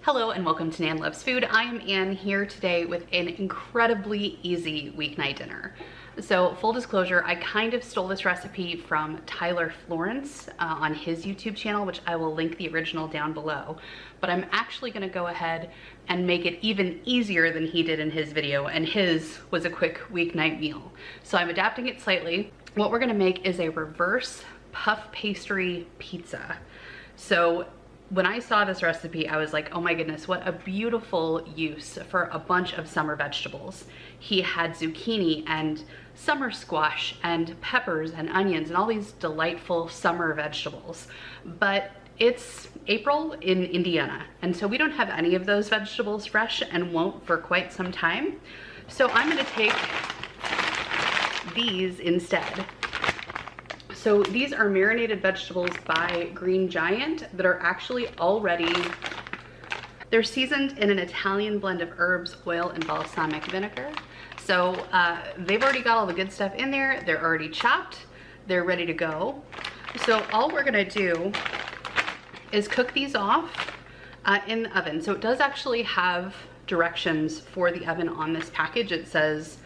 Hello and welcome to Nan Loves Food. I am Ann here today with an incredibly easy weeknight dinner. So full disclosure, I kind of stole this recipe from Tyler Florence on his YouTube channel, which I will link the original down below. But I'm actually gonna go ahead and make it even easier than he did in his video, and his was a quick weeknight meal. So I'm adapting it slightly. What we're gonna make is a reverse puff pastry pizza. So when I saw this recipe, I was like, oh my goodness, what a beautiful use for a bunch of summer vegetables. He had zucchini and summer squash and peppers and onions and all these delightful summer vegetables. But it's April in Indiana, and so we don't have any of those vegetables fresh and won't for quite some time. So I'm gonna take these instead. So these are marinated vegetables by Green Giant that are actually already, they're seasoned in an Italian blend of herbs, oil, and balsamic vinegar. So they've already got all the good stuff in there. They're already chopped. They're ready to go. So all we're gonna do is cook these off in the oven. So it does actually have directions for the oven on this package. It says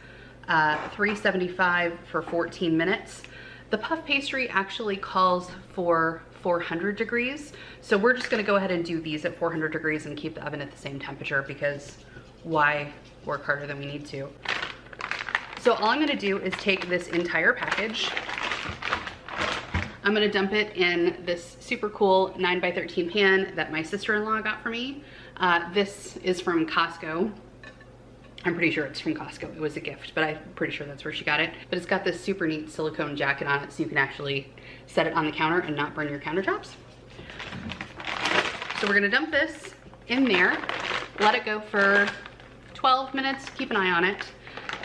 375 for 14 minutes. The puff pastry actually calls for 400 degrees. So we're just gonna go ahead and do these at 400 degrees and keep the oven at the same temperature, because why work harder than we need to? So all I'm gonna do is take this entire package. I'm gonna dump it in this super cool 9x13 pan that my sister-in-law got for me. This is from Costco. I'm pretty sure it's from Costco. It was a gift, but I'm pretty sure that's where she got it. But it's got this super neat silicone jacket on it, so you can actually set it on the counter and not burn your countertops. So we're gonna dump this in there, let it go for 12 minutes, keep an eye on it.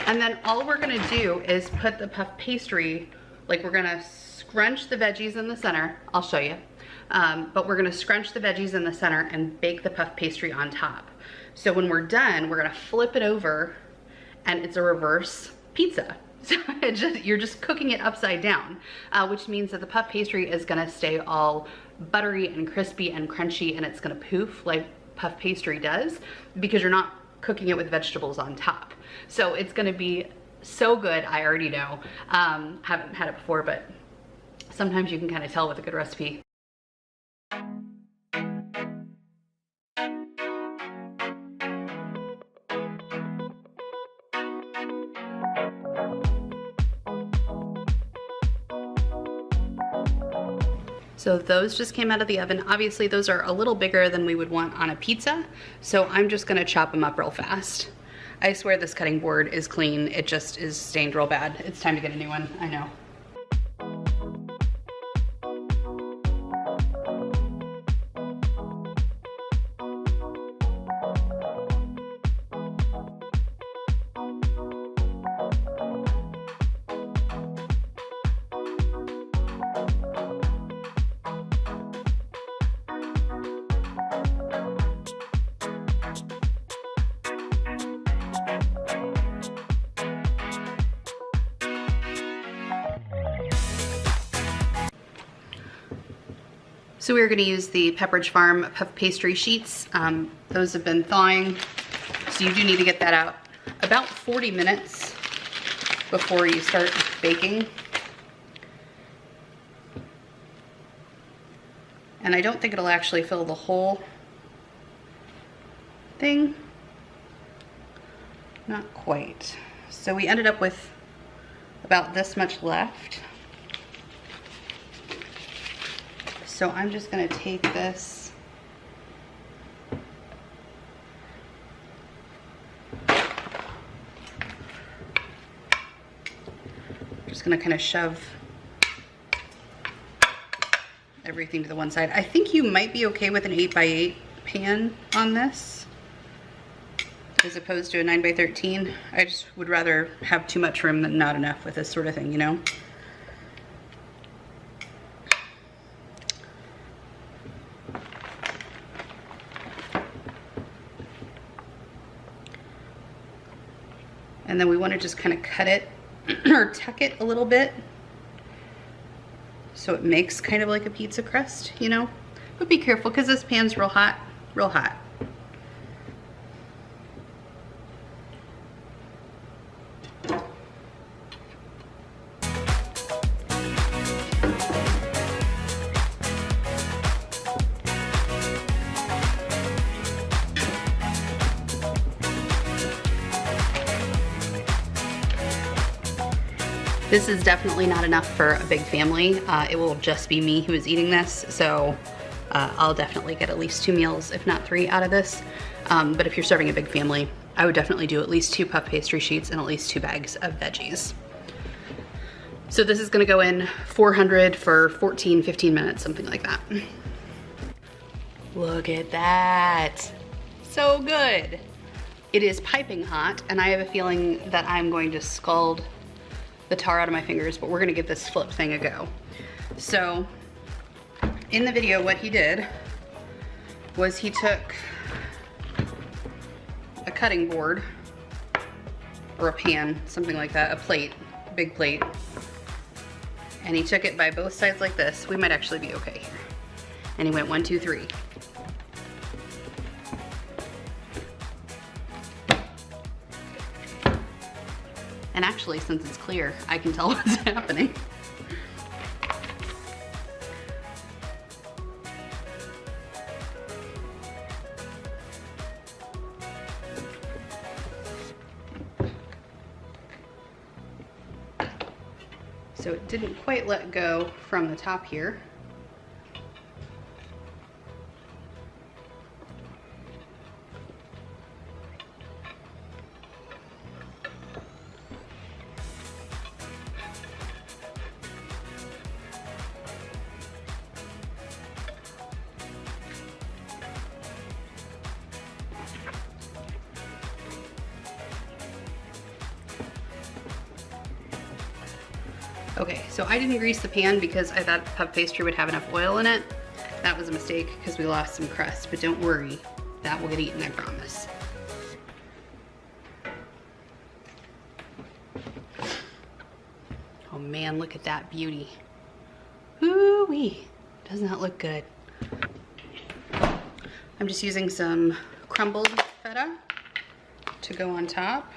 And then all we're gonna do is put the puff pastry, like we're gonna scrunch the veggies in the center. I'll show you. But we're gonna scrunch the veggies in the center and bake the puff pastry on top. So when we're done, we're gonna flip it over and it's a reverse pizza. So you're just cooking it upside down, which means that the puff pastry is gonna stay all buttery and crispy and crunchy, and it's gonna poof like puff pastry does, because you're not cooking it with vegetables on top. So it's gonna be so good. I already know. Haven't had it before, but sometimes you can kind of tell with a good recipe. So those just came out of the oven. Obviously those are a little bigger than we would want on a pizza, so I'm just gonna chop them up real fast. I swear this cutting board is clean. It just is stained real bad. It's time to get a new one, I know. So we're gonna use the Pepperidge Farm puff pastry sheets. Those have been thawing, so you do need to get that out about 40 minutes before you start baking. And I don't think it'll actually fill the whole thing. Not quite. So we ended up with about this much left. So I'm just gonna take this just gonna kind of shove everything to the one side. I think you might be okay with an 8x8 pan on this as opposed to a 9x13. I just would rather have too much room than not enough with this sort of thing, you know? And then we want to just kind of cut it or tuck it a little bit so it makes kind of like a pizza crust, you know? But be careful because this pan's real hot, real hot. This is definitely not enough for a big family. It will just be me who is eating this, so I'll definitely get at least 2 meals, if not 3 out of this. But if you're serving a big family, I would definitely do at least 2 puff pastry sheets and at least 2 bags of veggies. So this is gonna go in 400 for 14, 15 minutes, something like that. Look at that. So good. It is piping hot, and I have a feeling that I'm going to scald the tar out of my fingers, but we're gonna give this flip thing a go. So in the video, what he did was he took a cutting board or a pan, something like that, a plate, a big plate, and he took it by both sides like this. We might actually be okay here. And he went 1, 2, 3. And actually, since it's clear, I can tell what's happening. So it didn't quite let go from the top here. Okay, so I didn't grease the pan because I thought puff pastry would have enough oil in it. That was a mistake because we lost some crust, but don't worry, that will get eaten, I promise. Oh man, look at that beauty. Ooh-wee, doesn't that look good? I'm just using some crumbled feta to go on top.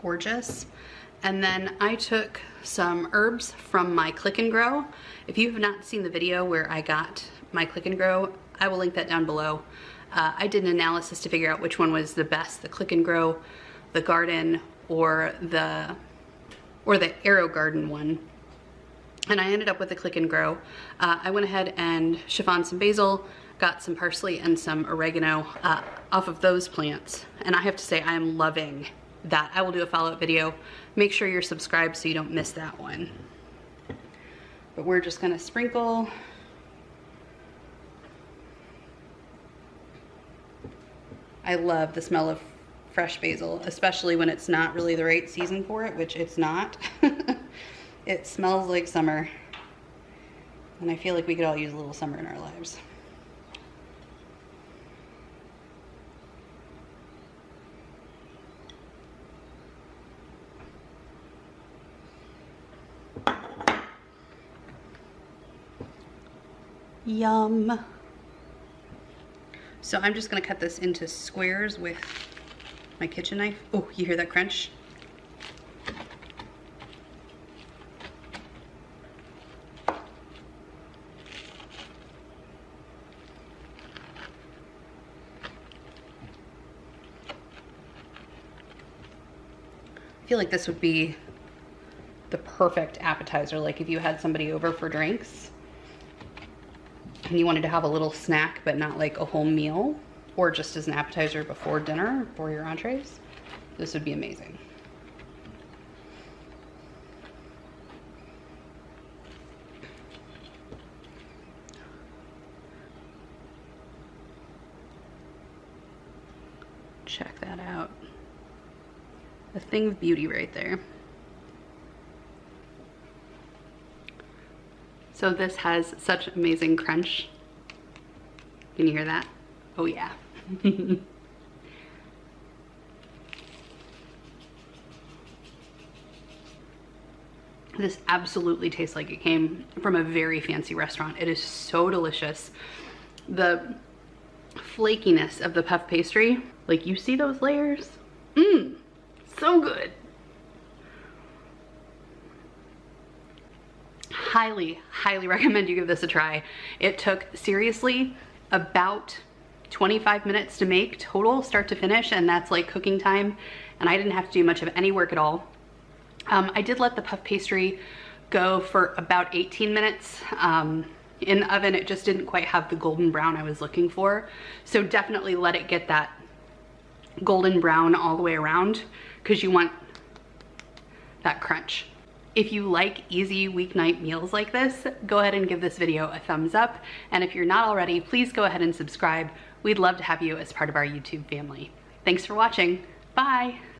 Gorgeous. And then I took some herbs from my Click and Grow. If you have not seen the video where I got my Click and Grow, I will link that down below. I did an analysis to figure out which one was the best, the Click and Grow, the Garden, or the Arrow Garden one. And I ended up with the Click and Grow. I went ahead and chiffoned some basil, got some parsley and some oregano off of those plants. And I have to say, I am loving that. I will do a follow-up video. Make sure you're subscribed so you don't miss that one. But we're just gonna sprinkle. I love the smell of fresh basil, especially when it's not really the right season for it, which it's not. It smells like summer. And I feel like we could all use a little summer in our lives. Yum. So I'm just gonna cut this into squares with my kitchen knife. Oh, you hear that crunch? I feel like this would be the perfect appetizer, like if you had somebody over for drinks and you wanted to have a little snack but not like a whole meal, or just as an appetizer before dinner for your entrees. This would be amazing. Check that out. A thing of beauty right there. So this has such amazing crunch. Can you hear that? Oh yeah. This absolutely tastes like it came from a very fancy restaurant. It is so delicious. The flakiness of the puff pastry, like you see those layers? Mmm, so good. Highly, highly recommend you give this a try. It took seriously about 25 minutes to make total, start to finish, and that's like cooking time, and I didn't have to do much of any work at all. I did let the puff pastry go for about 18 minutes. In the oven, it just didn't quite have the golden brown I was looking for, so definitely let it get that golden brown all the way around because you want that crunch. If you like easy weeknight meals like this, go ahead and give this video a thumbs up. And if you're not already, please go ahead and subscribe. We'd love to have you as part of our YouTube family. Thanks for watching. Bye.